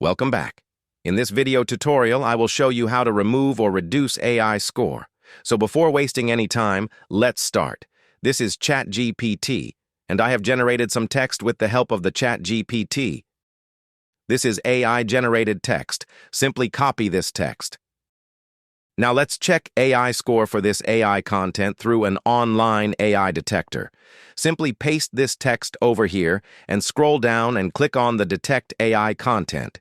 Welcome back. In this video tutorial, I will show you how to remove or reduce AI score. So before wasting any time, let's start. This is ChatGPT, and I have generated some text with the help of the ChatGPT. This is AI-generated text. Simply copy this text. Now let's check AI score for this AI content through an online AI detector. Simply paste this text over here and scroll down and click on the Detect AI Content.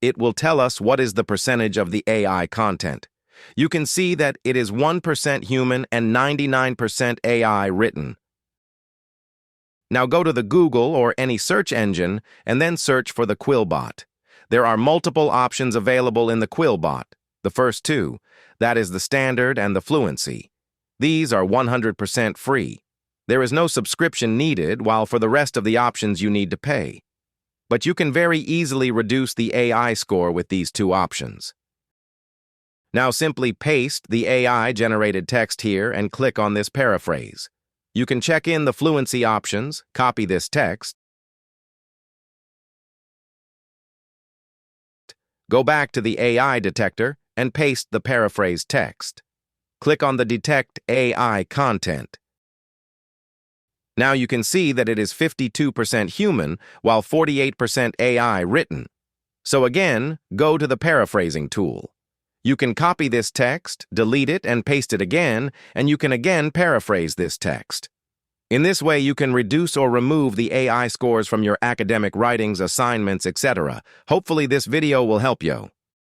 It will tell us what is the percentage of the AI content. You can see that it is 1% human and 99% AI written. Now go to the Google or any search engine and then search for the Quillbot. There are multiple options available in the Quillbot. The first two, that is the standard and the fluency. These are 100% free. There is no subscription needed, while for the rest of the options you need to pay. But you can very easily reduce the AI score with these two options. Now simply paste the AI-generated text here and click on this paraphrase. You can check in the fluency options, copy this text, go back to the AI detector and paste the paraphrase text. Click on the Detect AI Content. Now you can see that it is 52% human, while 48% AI written. So again, go to the paraphrasing tool. You can copy this text, delete it, and paste it again, and you can again paraphrase this text. In this way, you can reduce or remove the AI scores from your academic writings, assignments, etc. Hopefully this video will help you.